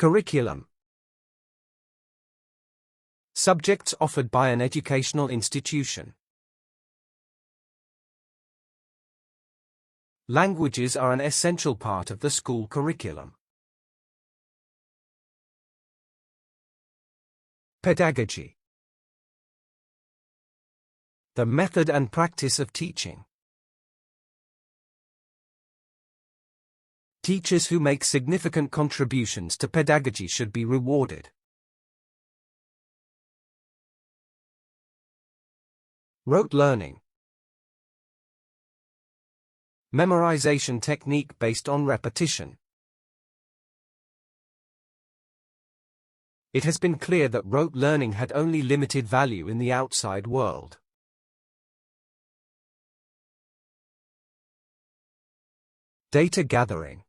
Curriculum. Subjects offered by an educational institution. Languages are an essential part of the school curriculum. Pedagogy. The method and practice of teaching. Teachers who make significant contributions to pedagogy should be rewarded. Rote learning. Memorization technique based on repetition. It has been clear that rote learning had only limited value in the outside world. Data gathering.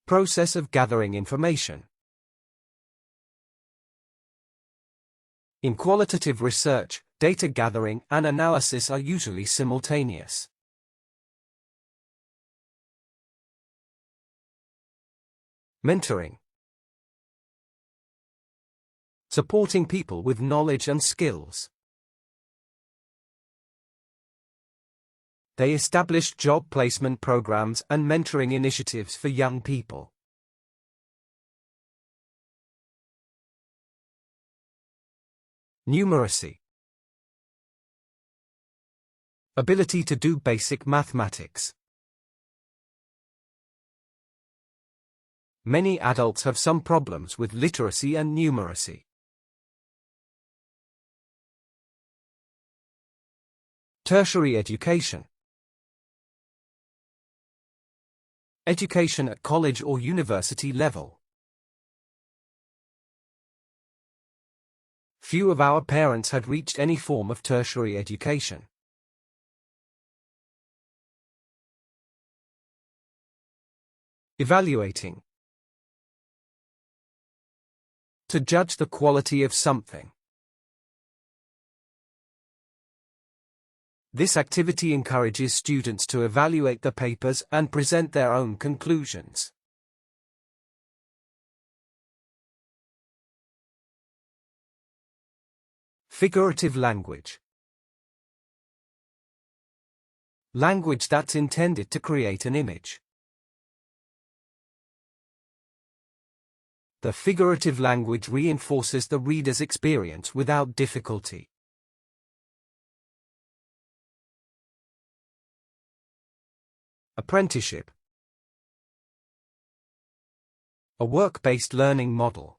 Process of gathering information. In qualitative research, data gathering and analysis are usually simultaneous. Mentoring. Supporting people with knowledge and skills. They established job placement programs and mentoring initiatives for young people. Numeracy. Ability to do basic mathematics. Many adults have some problems with literacy and numeracy. Tertiary education. Education at college or university level. Few of our parents had reached any form of tertiary education. Evaluating. To judge the quality of something. This activity encourages students to evaluate the papers and present their own conclusions. Figurative language. Language that's intended to create an image. The figurative language reinforces the reader's experience without difficulty. Apprenticeship. A work-based learning model.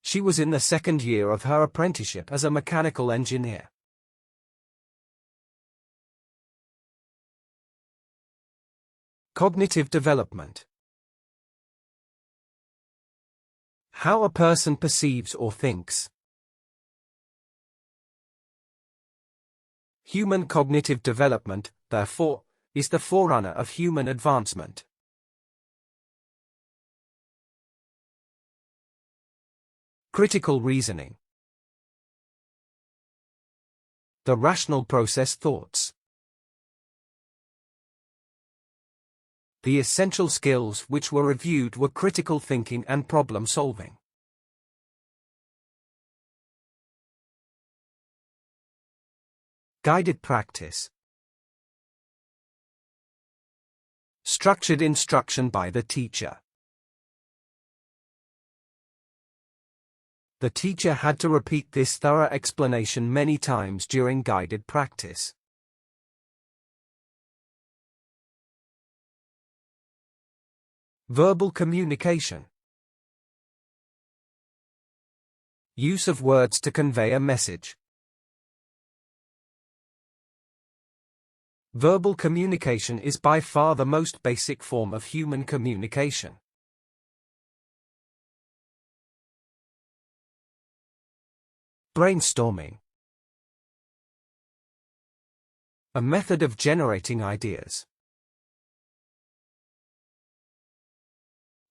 She was in the second year of her apprenticeship as a mechanical engineer. Cognitive development. How a person perceives or thinks. Human cognitive development, therefore, is the forerunner of human advancement. Critical reasoning. The rational process thoughts. The essential skills which were reviewed were critical thinking and problem solving. Guided practice. Structured instruction by the teacher. The teacher had to repeat this thorough explanation many times during guided practice. Verbal communication. Use of words to convey a message. Verbal communication is by far the most basic form of human communication. Brainstorming. A method of generating ideas.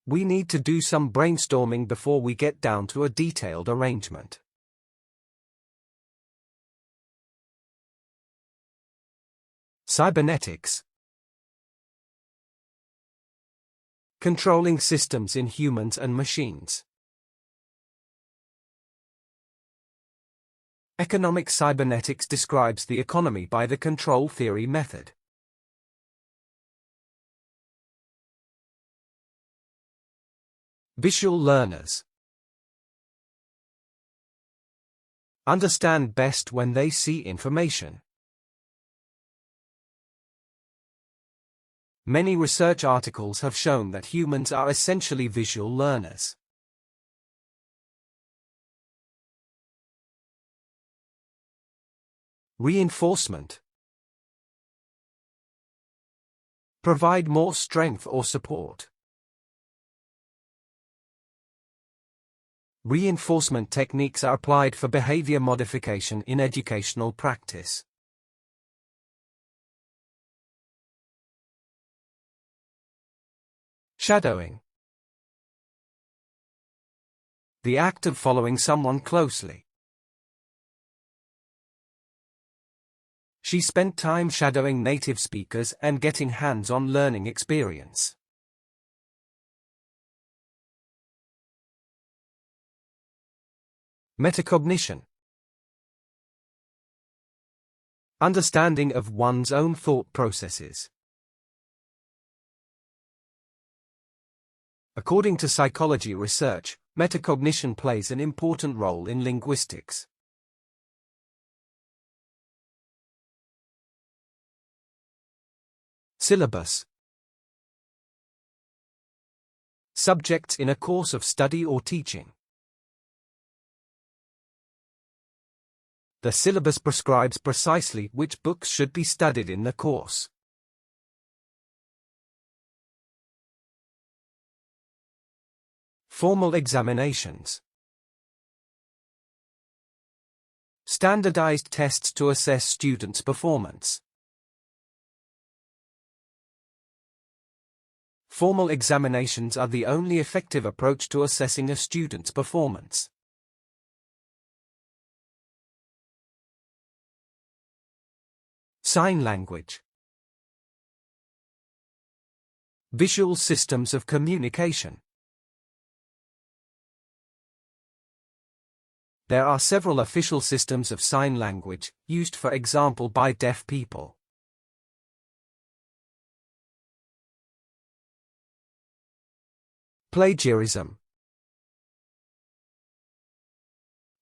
We need to do some brainstorming before we get down to a detailed arrangement. Cybernetics. Controlling systems in humans and machines. Economic cybernetics describes the economy by the control theory method. Visual learners understand best when they see information. Many research articles have shown that humans are essentially visual learners. Reinforcement. Provide more strength or support. Reinforcement techniques are applied for behavior modification in educational practice. Shadowing. The act of following someone closely. She spent time shadowing native speakers and getting hands-on learning experience. Metacognition. Understanding of one's own thought processes. According to psychology research, metacognition plays an important role in linguistics. Syllabus. Subjects in a course of study or teaching. The syllabus prescribes precisely which books should be studied in the course. Formal examinations. Standardized tests to assess students' performance. Formal examinations are the only effective approach to assessing a student's performance. Sign language. Visual systems of communication. There are several official systems of sign language, used for example by deaf people. Plagiarism.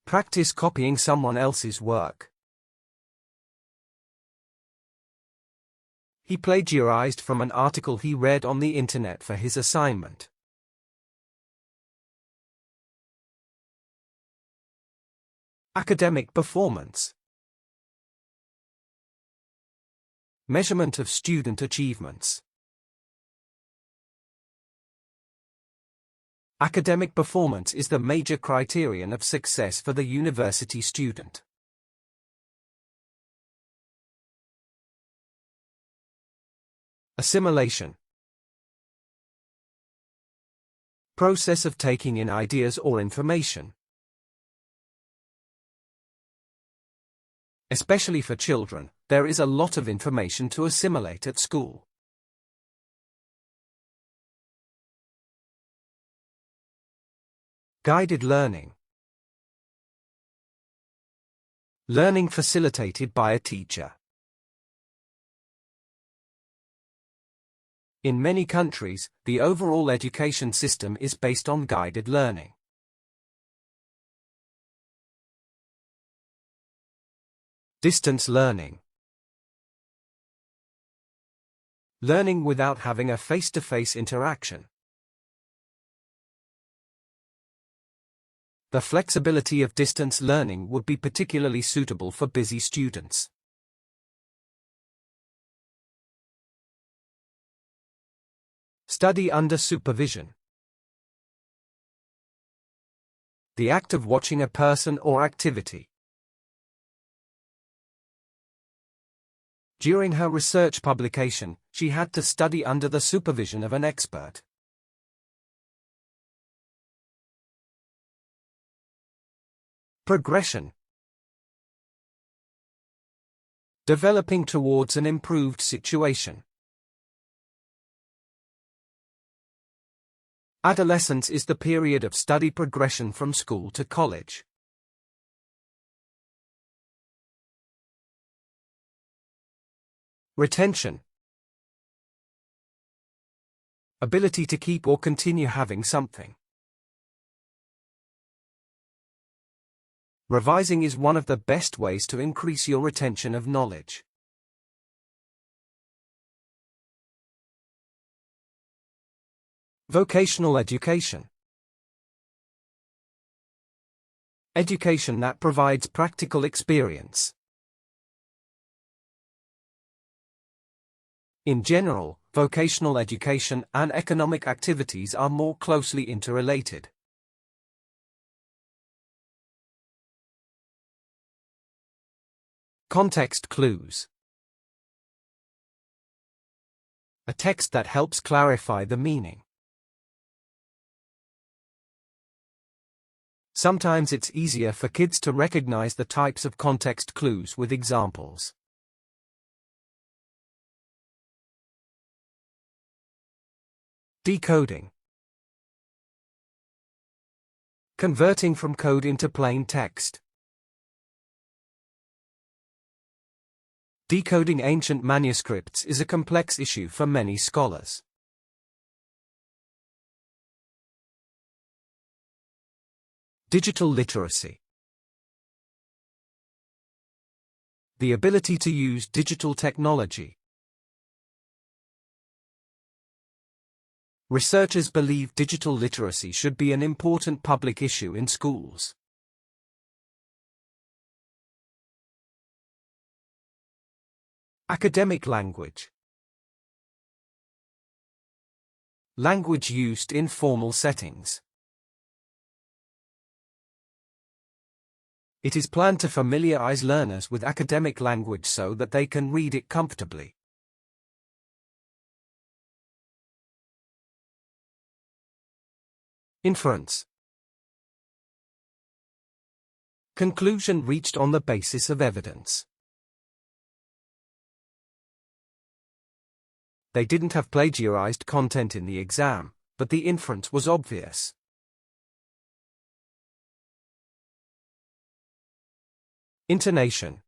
Practice copying someone else's work. He plagiarized from an article he read on the internet for his assignment. Academic performance. Measurement of student achievements. Academic performance is the major criterion of success for the university student. Assimilation. Process of taking in ideas or information. Especially for children, there is a lot of information to assimilate at school. Guided learning. Learning facilitated by a teacher. In many countries, the overall education system is based on guided learning. Distance learning. Learning without having a face-to-face interaction. The flexibility of distance learning would be particularly suitable for busy students. Study under supervision. The act of watching a person or activity. During her research publication, she had to study under the supervision of an expert. Progression. Developing towards an improved situation. Adolescence is the period of study progression from school to college. Retention. Ability to keep or continue having something. Revising is one of the best ways to increase your retention of knowledge. Vocational education. Education that provides practical experience. In general, vocational education and economic activities are more closely interrelated. Context clues. A text that helps clarify the meaning. Sometimes it's easier for kids to recognize the types of context clues with examples. Decoding. Converting from code into plain text. Decoding ancient manuscripts is a complex issue for many scholars. Digital literacy. The ability to use digital technology. Researchers believe digital literacy should be an important public issue in schools. Academic language. Language used in formal settings. It is planned to familiarize learners with academic language so that they can read it comfortably. Inference. Conclusion reached on the basis of evidence. They didn't have plagiarized content in the exam, but the inference was obvious. Intonation.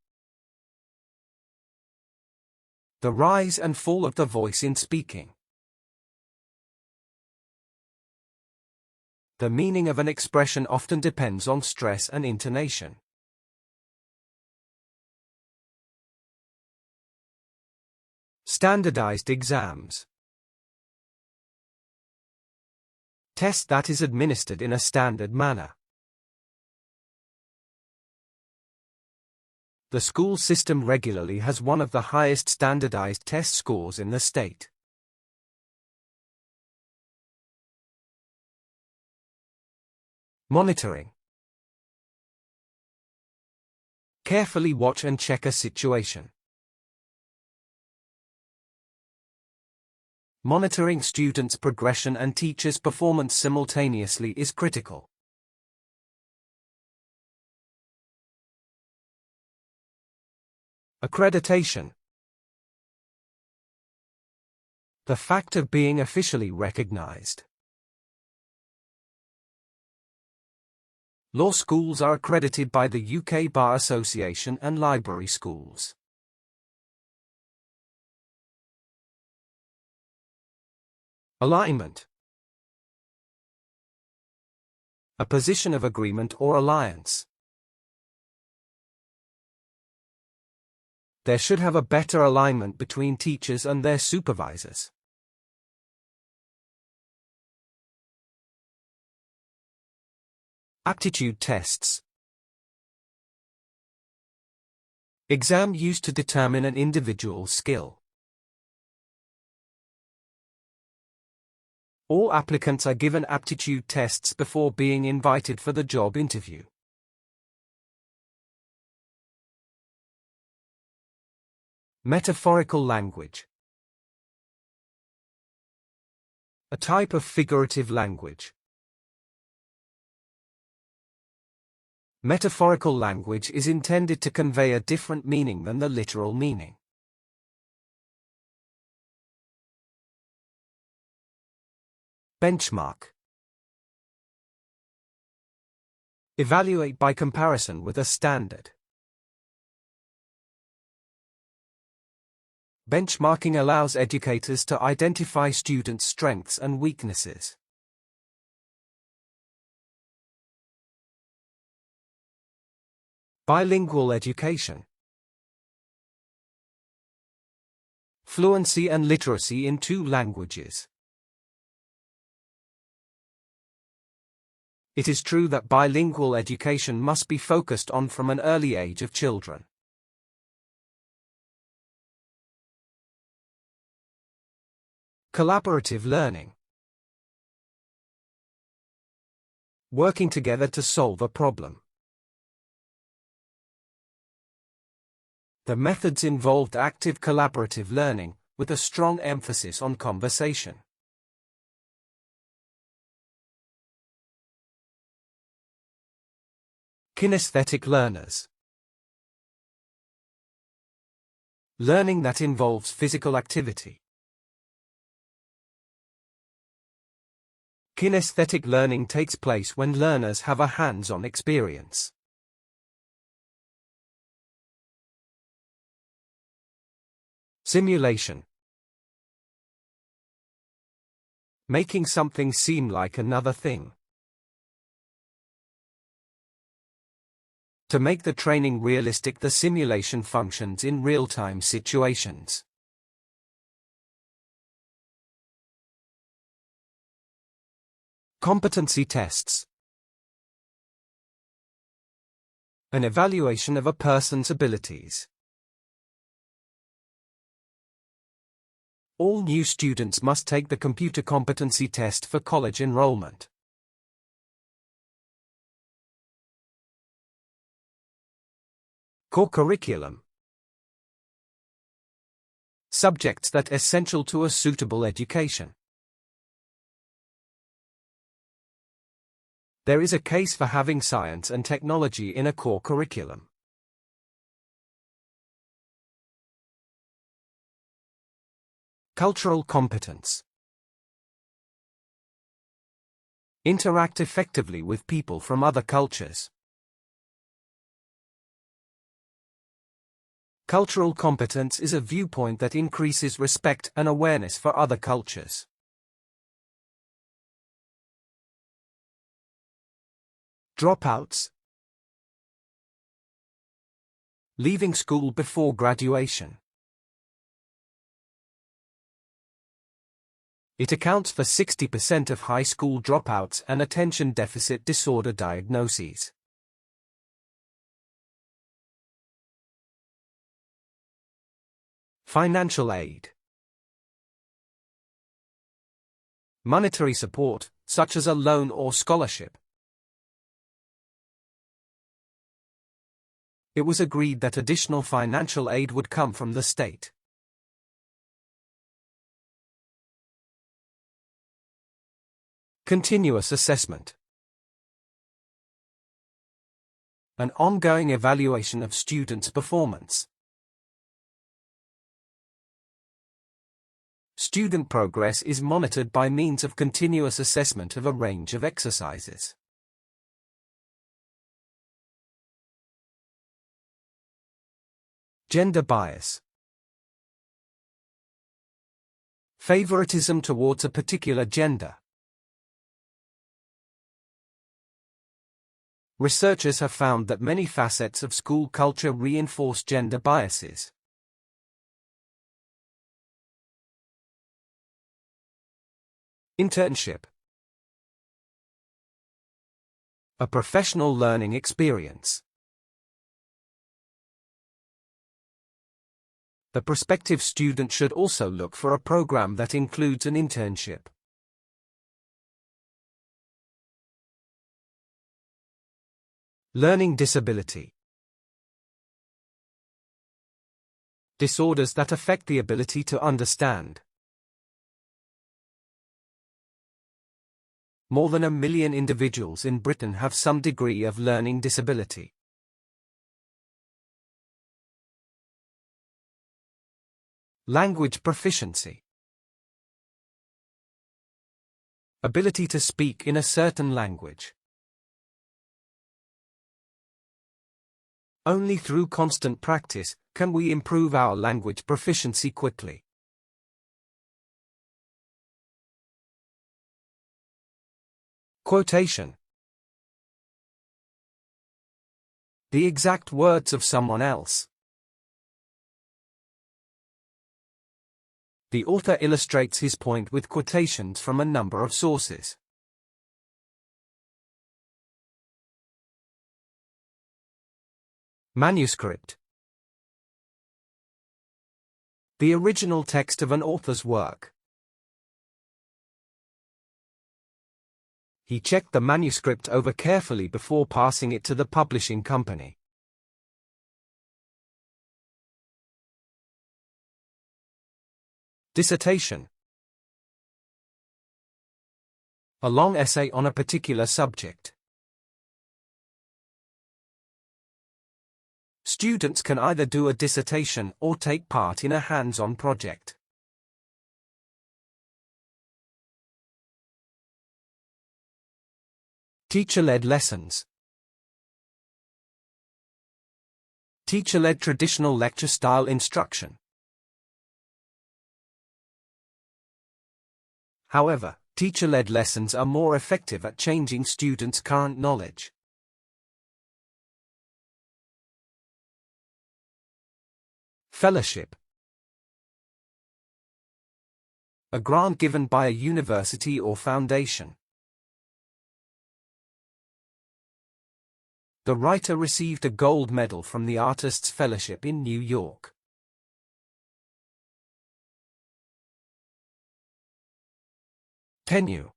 The rise and fall of the voice in speaking. The meaning of an expression often depends on stress and intonation. Standardized exams. Test that is administered in a standard manner. The school system regularly has one of the highest standardized test scores in the state. Monitoring. Carefully watch and check a situation. Monitoring students' progression and teachers' performance simultaneously is critical. Accreditation. The fact of being officially recognized. Law schools are accredited by the UK Bar Association and library schools. Alignment. A position of agreement or alliance. There should have a better alignment between teachers and their supervisors. Aptitude tests. Exam used to determine an individual's skill. All applicants are given aptitude tests before being invited for the job interview. Metaphorical language. A type of figurative language. Metaphorical language is intended to convey a different meaning than the literal meaning. Benchmark. Evaluate by comparison with a standard. Benchmarking allows educators to identify students' strengths and weaknesses. Bilingual education. Fluency and literacy in 2 languages. It is true that bilingual education must be focused on from an early age of children. Collaborative learning. Working together to solve a problem. The methods involved active collaborative learning, with a strong emphasis on conversation. Kinesthetic learners. Learning that involves physical activity. Kinesthetic learning takes place when learners have a hands-on experience. Simulation. Making something seem like another thing. To make the training realistic, the simulation functions in real-time situations. Competency tests. An evaluation of a person's abilities. All new students must take the computer competency test for college enrollment. Core curriculum. Subjects that are essential to a suitable education. There is a case for having science and technology in a core curriculum. Cultural competence. Interact effectively with people from other cultures. Cultural competence is a viewpoint that increases respect and awareness for other cultures. Dropouts. Leaving school before graduation. It accounts for 60% of high school dropouts and attention deficit disorder diagnoses. Financial aid. Monetary support, such as a loan or scholarship. It was agreed that additional financial aid would come from the state. Continuous assessment. An ongoing evaluation of students' performance. Student progress is monitored by means of continuous assessment of a range of exercises. Gender bias. Favoritism towards a particular gender. Researchers have found that many facets of school culture reinforce gender biases. Internship. A professional learning experience. The prospective student should also look for a program that includes an internship. Learning disability. Disorders that affect the ability to understand. More than 1 million individuals in Britain have some degree of learning disability. Language proficiency. Ability to speak in a certain language. Only through constant practice can we improve our language proficiency quickly. Quotation. The exact words of someone else. The author illustrates his point with quotations from a number of sources. Manuscript. The original text of an author's work. He checked the manuscript over carefully before passing it to the publishing company. Dissertation. A long essay on a particular subject. Students can either do a dissertation or take part in a hands-on project. Teacher-led lessons. Teacher-led traditional lecture-style instruction. However, teacher-led lessons are more effective at changing students' current knowledge. Fellowship. A grant given by a university or foundation. The writer received a gold medal from the Artists' Fellowship in New York. Tenure.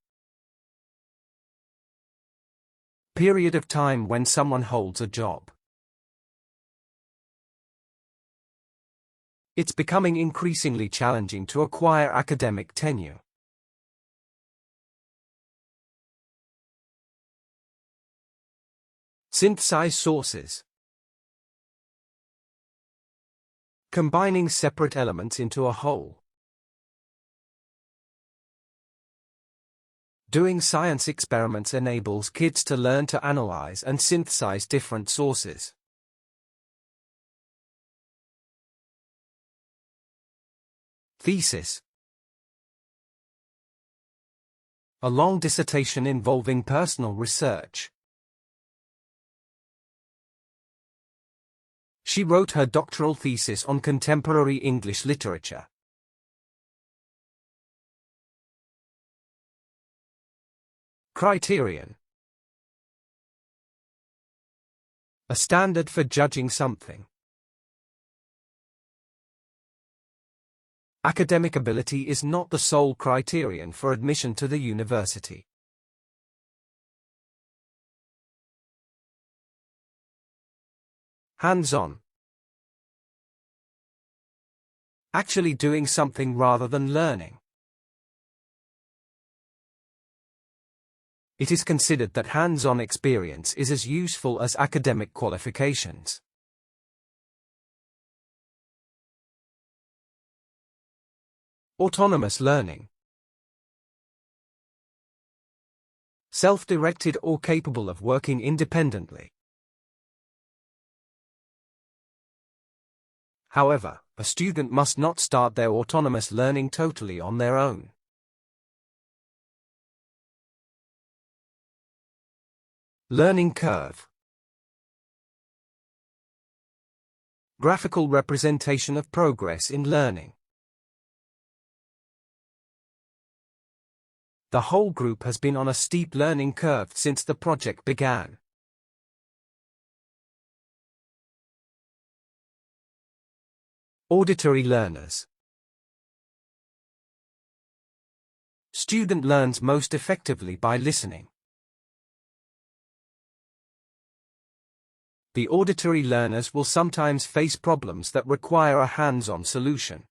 Period of time when someone holds a job. It's becoming increasingly challenging to acquire academic tenure. Synthesize sources. Combining separate elements into a whole. Doing science experiments enables kids to learn to analyze and synthesize different sources. Thesis. A long dissertation involving personal research. She wrote her doctoral thesis on contemporary English literature. Criterion. A standard for judging something. Academic ability is not the sole criterion for admission to the university. Hands-on. Actually doing something rather than learning. It is considered that hands-on experience is as useful as academic qualifications. Autonomous learning. Self-directed or capable of working independently. However, a student must not start their autonomous learning totally on their own. Learning curve. Graphical representation of progress in learning. The whole group has been on a steep learning curve since the project began. Auditory learners. Student learns most effectively by listening. The auditory learners will sometimes face problems that require a hands-on solution.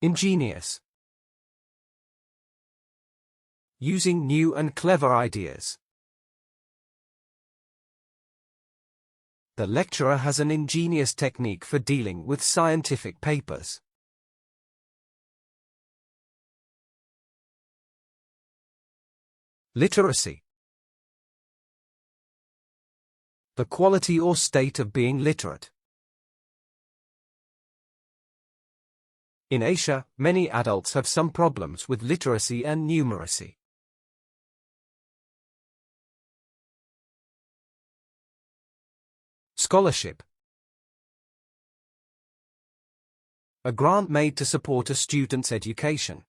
Ingenious. Using new and clever ideas. The lecturer has an ingenious technique for dealing with scientific papers. Literacy. The quality or state of being literate. In Asia, many adults have some problems with literacy and numeracy. Scholarship. A grant made to support a student's education.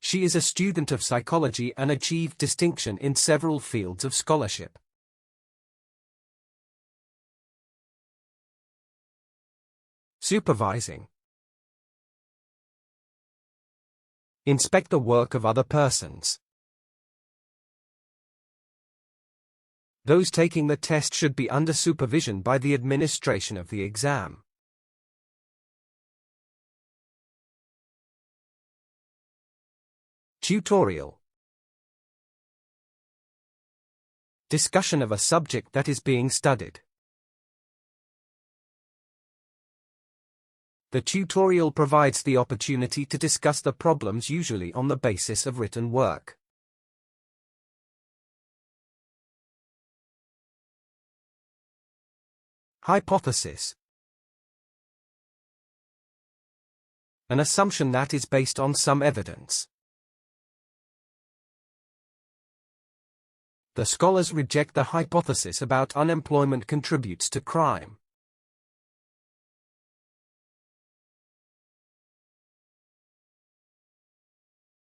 She is a student of psychology and achieved distinction in several fields of scholarship. Supervising. Inspect the work of other persons. Those taking the test should be under supervision by the administration of the exam. Tutorial. Discussion of a subject that is being studied. The tutorial provides the opportunity to discuss the problems usually on the basis of written work. Hypothesis. An assumption that is based on some evidence. The scholars reject the hypothesis about unemployment contributes to crime.